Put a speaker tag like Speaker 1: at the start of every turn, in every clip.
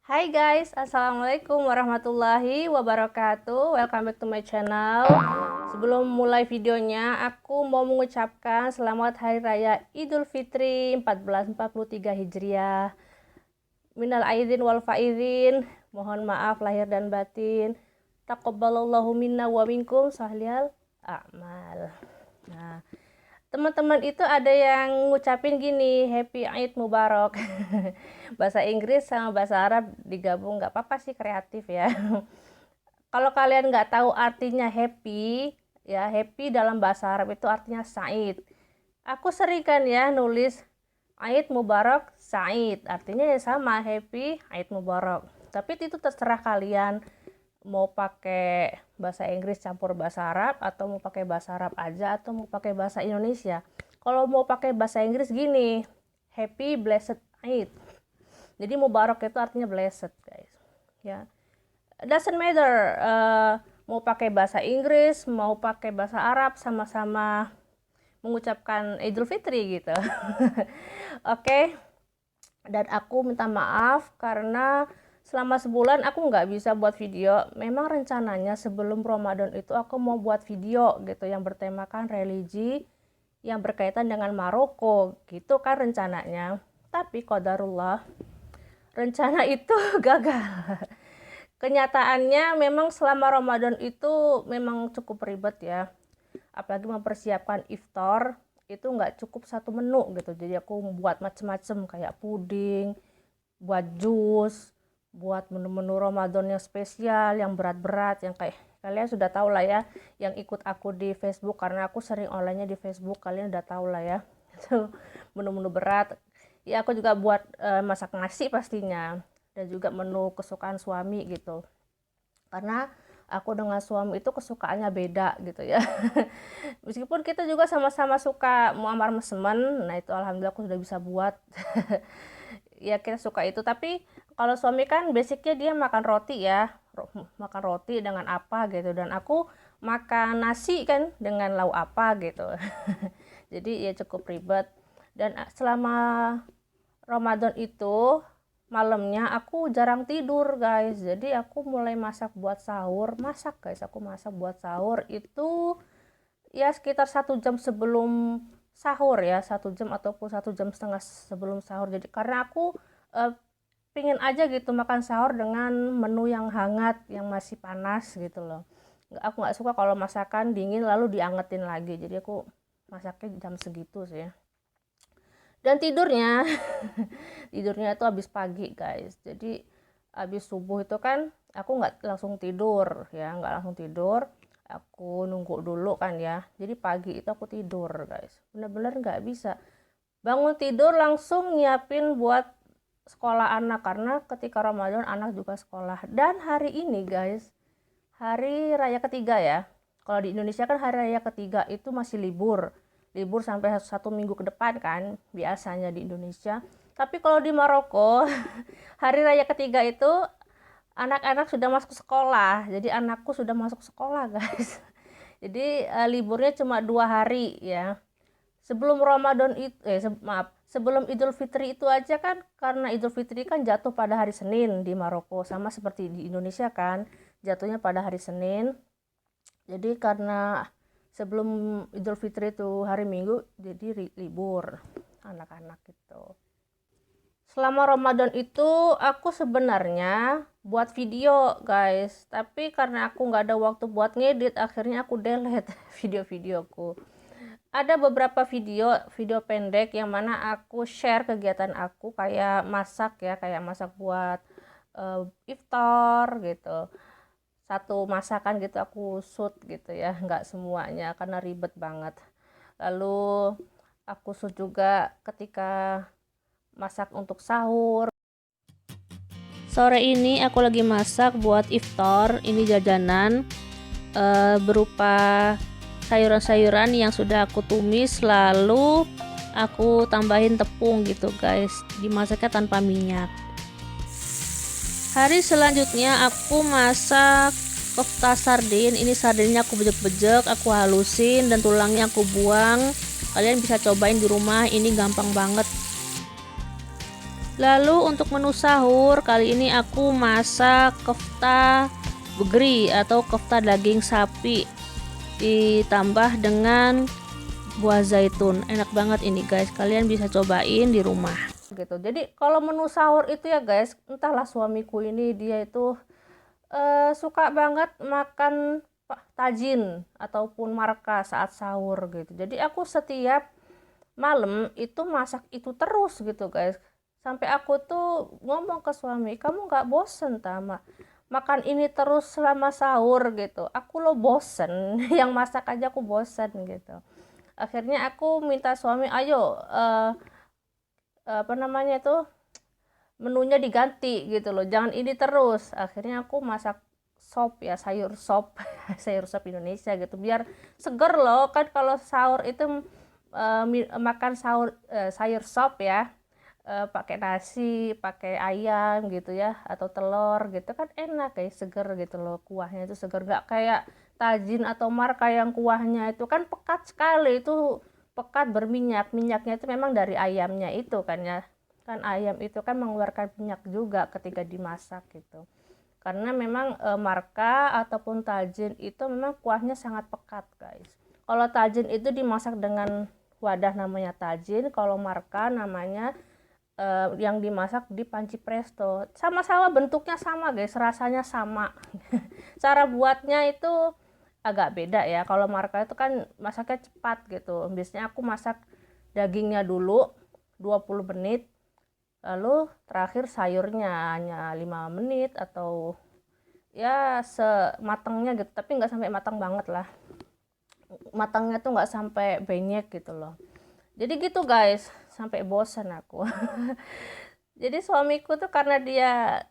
Speaker 1: Hai guys, assalamualaikum warahmatullahi wabarakatuh. Welcome back to my channel. Sebelum mulai videonya, aku mau mengucapkan selamat Hari Raya Idul Fitri 1443 Hijriah. Minal aidin wal faizin. Mohon maaf lahir dan batin. Taqabbalallahu minna wa minkum sholihal a'mal. Nah, teman-teman itu ada yang ngucapin gini, Happy Eid Mubarak. Bahasa Inggris sama bahasa Arab digabung, nggak apa-apa sih, kreatif ya. Kalau kalian nggak tahu artinya happy, ya happy dalam bahasa Arab itu artinya Said. Aku sering kan ya nulis Eid Mubarak Said, artinya ya sama, happy Eid Mubarak. Tapi itu terserah kalian mau pakai bahasa Inggris campur bahasa Arab, atau mau pakai bahasa Arab aja, atau mau pakai bahasa Indonesia. Kalau mau pakai bahasa Inggris gini, Happy Blessed Eid. Jadi Mubarak itu artinya blessed, guys. Ya, doesn't matter mau pakai bahasa Inggris, mau pakai bahasa Arab, sama-sama mengucapkan Idul Fitri gitu. Oke. Dan aku minta maaf karena selama sebulan aku nggak bisa buat video. Memang rencananya sebelum Ramadan itu aku mau buat video gitu yang bertemakan religi yang berkaitan dengan Maroko gitu kan rencananya. Tapi qadarullah, rencana itu gagal. Kenyataannya memang selama Ramadan itu memang cukup ribet ya. Apalagi mempersiapkan iftar itu nggak cukup satu menu gitu. Jadi aku membuat macem-macem kayak puding, buat jus, buat menu-menu Ramadan yang spesial, yang berat-berat, yang kayak kalian sudah tahu lah ya, yang ikut aku di Facebook, karena aku sering online-nya di Facebook, kalian udah tahu lah ya. Itu menu-menu berat. Ya aku juga buat masak nasi pastinya, dan juga menu kesukaan suami gitu. Karena aku dengan suami itu kesukaannya beda gitu ya. Meskipun kita juga sama-sama suka muammar mesemen, nah itu alhamdulillah aku sudah bisa buat. Ya kita suka itu, tapi kalau suami kan basicnya dia makan roti ya, makan roti dengan apa gitu, dan aku makan nasi kan dengan lauk apa gitu. Jadi ya cukup ribet. Dan selama Ramadan itu malamnya aku jarang tidur guys, jadi aku mulai masak buat sahur. Aku masak buat sahur itu ya sekitar 1 jam sebelum sahur ya, 1 jam ataupun 1 jam setengah sebelum sahur. Jadi karena aku eh, pingin aja gitu makan sahur dengan menu yang hangat, yang masih panas gitu loh. Aku nggak suka kalau masakan dingin lalu diangetin lagi, jadi aku masaknya jam segitu sih. Dan tidurnya tidurnya itu habis pagi guys. Jadi habis subuh itu kan aku nggak langsung tidur ya, nggak langsung tidur, aku nunggu dulu kan ya. Jadi pagi itu aku tidur guys, bener-bener nggak bisa bangun tidur langsung nyiapin buat sekolah anak, karena ketika Ramadan anak juga sekolah. Dan hari ini guys, hari raya ketiga ya, kalau di Indonesia kan hari raya ketiga itu masih libur sampai 1 minggu ke depan kan biasanya di Indonesia. Tapi kalau di Maroko hari raya ketiga itu anak-anak sudah masuk sekolah, jadi anakku sudah masuk sekolah guys. Jadi liburnya cuma 2 hari ya. Sebelum Ramadan itu sebelum Idul Fitri itu aja kan, karena Idul Fitri kan jatuh pada hari Senin di Maroko, sama seperti di Indonesia kan jatuhnya pada hari Senin. Jadi karena sebelum Idul Fitri itu hari Minggu, jadi libur anak-anak gitu. Selama Ramadan itu aku sebenarnya buat video guys, tapi karena aku nggak ada waktu buat ngedit, akhirnya aku delete video-videoku. Ada beberapa video pendek yang mana aku share kegiatan aku, kayak masak ya, kayak masak buat iftar gitu. Satu masakan gitu aku shoot gitu ya, nggak semuanya karena ribet banget. Lalu aku shoot juga ketika masak untuk sahur. Sore ini aku lagi masak buat iftar. Ini jajanan berupa sayuran-sayuran yang sudah aku tumis, lalu aku tambahin tepung gitu guys, dimasaknya tanpa minyak. Hari selanjutnya aku masak kofta sardin. Ini sardinnya aku bejek-bejek, aku halusin, dan tulangnya aku buang. Kalian bisa cobain di rumah, ini gampang banget. Lalu untuk menu sahur kali ini aku masak kefta begri atau kefta daging sapi ditambah dengan buah zaitun. Enak banget ini guys, kalian bisa cobain di rumah gitu. Jadi kalau menu sahur itu ya guys, entahlah suamiku ini dia itu suka banget makan tajin ataupun marka saat sahur gitu. Jadi aku setiap malam itu masak itu terus gitu guys, sampai aku tuh ngomong ke suami, kamu nggak bosen tama makan ini terus selama sahur gitu, aku lo bosen yang masak aja aku bosen gitu. Akhirnya aku minta suami, ayo apa namanya itu menunya diganti gitu loh, jangan ini terus. Akhirnya aku masak sop ya, sayur sop sayur sop Indonesia gitu biar seger loh kan. Kalau sahur itu makan sayur sop ya, pakai nasi, pakai ayam gitu ya, atau telur gitu kan enak kayak seger gitu loh, kuahnya itu seger, nggak kayak tajin atau marka yang kuahnya itu kan pekat sekali, itu pekat berminyak, minyaknya itu memang dari ayamnya itu kan ya, kan ayam itu kan mengeluarkan minyak juga ketika dimasak gitu, karena memang marka ataupun tajin itu memang kuahnya sangat pekat guys. Kalau tajin itu dimasak dengan wadah namanya tajin, kalau marka namanya yang dimasak di panci presto. Sama-sama bentuknya sama guys, rasanya sama cara buatnya itu agak beda ya. Kalau marka itu kan masaknya cepat gitu, biasanya aku masak dagingnya dulu 20 menit, lalu terakhir sayurnya hanya 5 menit atau ya sematangnya gitu, tapi nggak sampai matang banget lah, matangnya tuh nggak sampai benyek gitu loh. Jadi gitu guys, sampai bosan aku jadi suamiku tuh karena dia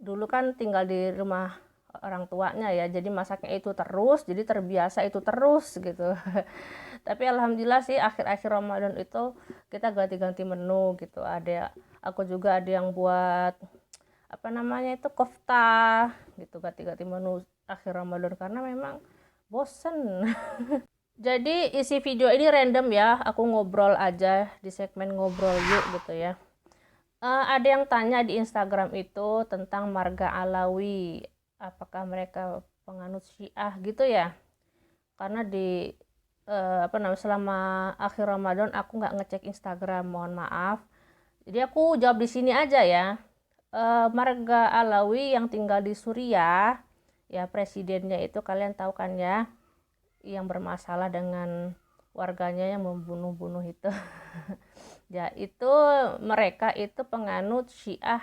Speaker 1: dulu kan tinggal di rumah orang tuanya ya, jadi masaknya itu terus, jadi terbiasa itu terus gitu tapi alhamdulillah sih akhir-akhir Ramadan itu kita ganti-ganti menu gitu. Aku juga ada yang buat apa namanya itu kofta gitu, ganti-ganti menu akhir Ramadan karena memang bosen jadi isi video ini random ya, aku ngobrol aja di segmen ngobrol yuk gitu ya. Ada yang tanya di Instagram itu tentang marga Alawi, apakah mereka penganut Syiah gitu ya, karena di apa namanya selama akhir Ramadan aku nggak ngecek Instagram, mohon maaf, jadi aku jawab di sini aja ya. Marga Alawi yang tinggal di Suriah ya, presidennya itu kalian tahu kan ya, yang bermasalah dengan warganya yang membunuh-bunuh itu ya, itu mereka itu penganut Syiah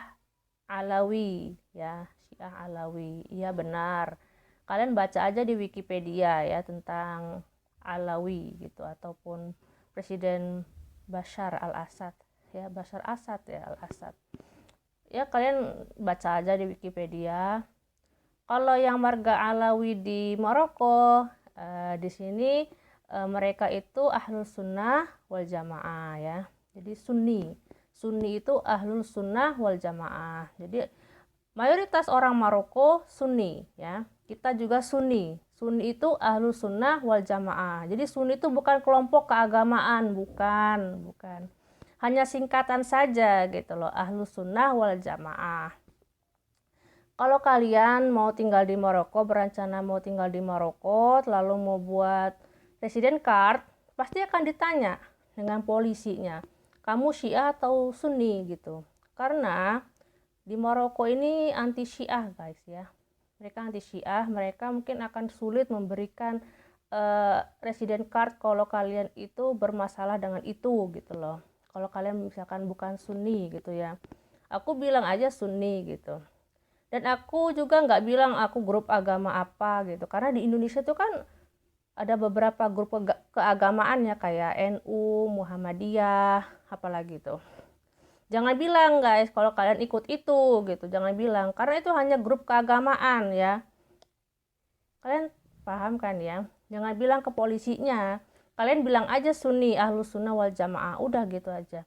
Speaker 1: Alawi ya, Syiah Alawi, iya benar, kalian baca aja di Wikipedia ya tentang Alawi gitu, ataupun Presiden Bashar al-Assad ya, Bashar Assad ya, al-Assad ya, kalian baca aja di Wikipedia. Kalau yang marga Alawi di Maroko, di sini mereka itu ahlul sunnah wal jamaah ya, jadi Sunni itu ahlul sunnah wal jamaah, jadi mayoritas orang Maroko Sunni ya, kita juga Sunni itu ahlul sunnah wal jamaah. Jadi Sunni itu bukan kelompok keagamaan, bukan hanya singkatan saja gitu loh, ahlus sunnah wal jamaah. Kalau kalian mau tinggal di Maroko, berencana mau tinggal di Maroko, lalu mau buat resident card, pasti akan ditanya dengan polisinya, kamu Syiah atau Sunni gitu. Karena di Maroko ini anti Syiah guys ya, mereka anti Syiah, mereka mungkin akan sulit memberikan resident card kalau kalian itu bermasalah dengan itu gitu loh. Kalau kalian misalkan bukan Sunni gitu ya, aku bilang aja Sunni gitu. Dan aku juga nggak bilang aku grup agama apa gitu, karena di Indonesia tuh kan ada beberapa grup keagamaan ya, kayak NU, Muhammadiyah, apalagi tuh. Jangan bilang guys kalau kalian ikut itu gitu, jangan bilang, karena itu hanya grup keagamaan ya. Kalian paham kan ya? Jangan bilang ke polisinya, kalian bilang aja Sunni, ahlus sunnah wal jamaah, udah gitu aja.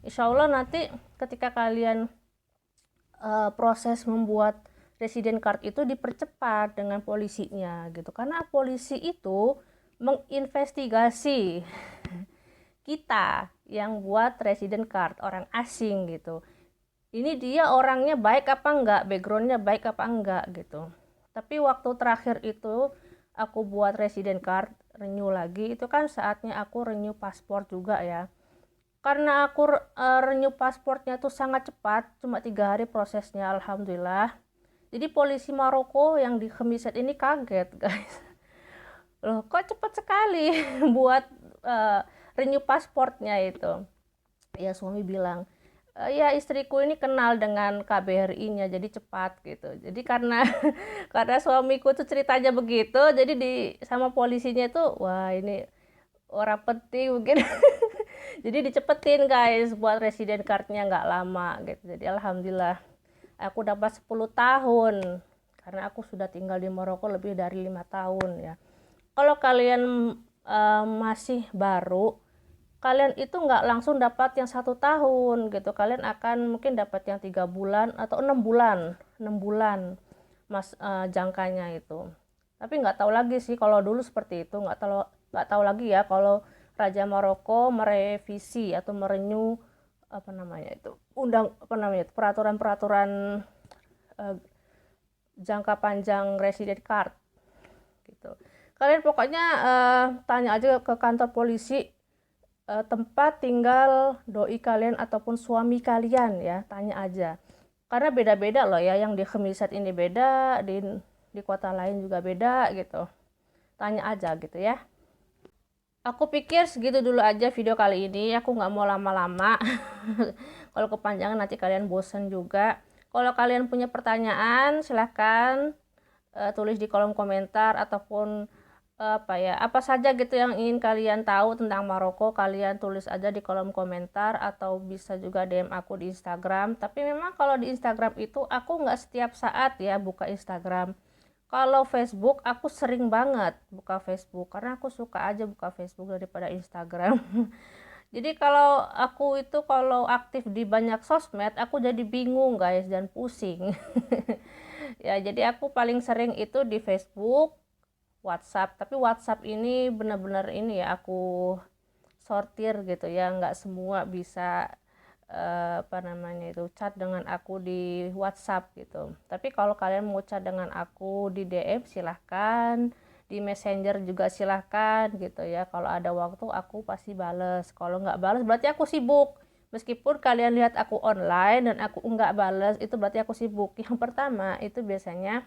Speaker 1: Insya Allah nanti ketika kalian proses membuat resident card itu dipercepat dengan polisinya gitu, karena polisi itu menginvestigasi kita yang buat resident card, orang asing gitu. Ini dia orangnya baik apa enggak, backgroundnya baik apa enggak gitu. Tapi waktu terakhir itu aku buat resident card, renew lagi, itu kan saatnya aku renew paspor juga ya. Karena aku renew pasportnya tuh sangat cepat, cuma 3 hari prosesnya, alhamdulillah. Jadi polisi Maroko yang di Khemiset ini kaget guys. Loh kok cepat sekali buat renew pasportnya itu. Ya suami bilang, ya istriku ini kenal dengan KBRI-nya jadi cepat gitu. Jadi karena karena suamiku tuh ceritanya begitu, jadi sama polisinya tuh wah ini orang penting mungkin. Jadi dicepetin guys buat resident card-nya nggak lama gitu. Jadi alhamdulillah aku dapat 10 tahun karena aku sudah tinggal di Maroko lebih dari 5 tahun ya. Kalau kalian masih baru, kalian itu nggak langsung dapat yang 1 tahun gitu. Kalian akan mungkin dapat yang 3 bulan atau 6 bulan jangkanya itu. Tapi nggak tahu lagi sih kalau dulu seperti itu, nggak tahu lagi ya kalau Raja Maroko merevisi atau merenew peraturan-peraturan jangka panjang resident card gitu. Kalian pokoknya tanya aja ke kantor polisi tempat tinggal doi kalian ataupun suami kalian ya, tanya aja. Karena beda-beda loh ya, yang di Khemiset ini beda, di kota lain juga beda gitu. Tanya aja gitu ya. Aku pikir segitu dulu aja video kali ini, aku nggak mau lama-lama. Kalau kepanjangan nanti kalian bosen juga. Kalau kalian punya pertanyaan silahkan tulis di kolom komentar ataupun apa saja gitu yang ingin kalian tahu tentang Maroko, kalian tulis aja di kolom komentar atau bisa juga DM aku di Instagram. Tapi memang kalau di Instagram itu aku nggak setiap saat ya buka Instagram. Kalau Facebook aku sering banget buka Facebook karena aku suka aja buka Facebook daripada Instagram. Jadi kalau aku itu kalau aktif di banyak sosmed aku jadi bingung guys dan pusing. Ya jadi aku paling sering itu di Facebook, WhatsApp. Tapi WhatsApp ini benar-benar ini ya aku sortir gitu ya, nggak semua bisa chat dengan aku di WhatsApp gitu. Tapi kalau kalian mau chat dengan aku di DM silahkan, di Messenger juga silahkan gitu ya. Kalau ada waktu aku pasti bales, kalau nggak bales berarti aku sibuk. Meskipun kalian lihat aku online dan aku nggak bales, itu berarti aku sibuk. Yang pertama itu biasanya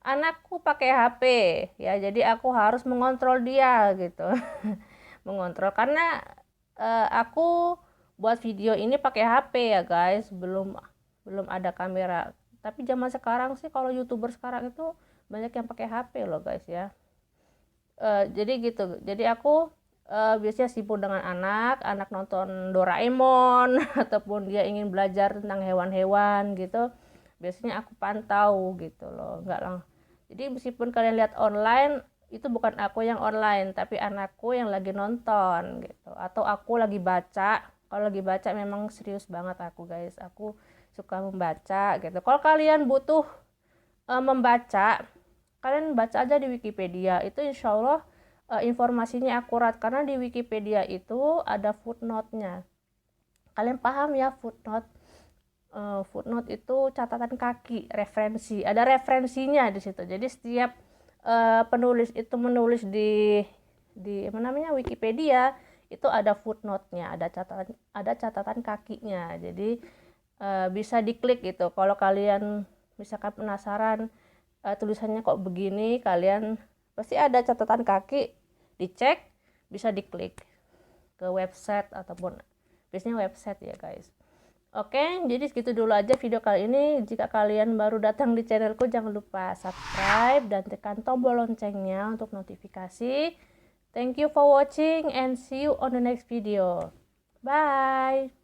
Speaker 1: anakku pakai HP ya, jadi aku harus mengontrol dia gitu. Mengontrol karena aku buat video ini pakai HP ya guys, belum ada kamera. Tapi zaman sekarang sih kalau YouTuber sekarang itu banyak yang pakai HP loh guys ya. Jadi gitu, jadi aku biasanya sibuk dengan anak nonton Doraemon ataupun dia ingin belajar tentang hewan-hewan gitu, biasanya aku pantau gitu loh, nggak langsung. Jadi meskipun kalian lihat online, itu bukan aku yang online tapi anakku yang lagi nonton gitu, atau aku lagi baca. Kalau lagi baca memang serius banget aku guys, aku suka membaca gitu. Kalau kalian butuh membaca, kalian baca aja di Wikipedia, itu insya Allah informasinya akurat karena di Wikipedia itu ada footnote-nya. Kalian paham ya footnote? Footnote itu catatan kaki, referensi, ada referensinya di situ. Jadi setiap penulis itu menulis di Wikipedia itu ada footnote-nya, ada catatan kakinya. Jadi bisa diklik gitu. Kalau kalian misalkan penasaran tulisannya kok begini, kalian pasti ada catatan kaki, dicek, bisa diklik ke website ataupun biasanya website ya guys. Oke, jadi segitu dulu aja video kali ini. Jika kalian baru datang di channelku, jangan lupa subscribe dan tekan tombol loncengnya untuk notifikasi. Thank you for watching and see you on the next video. Bye!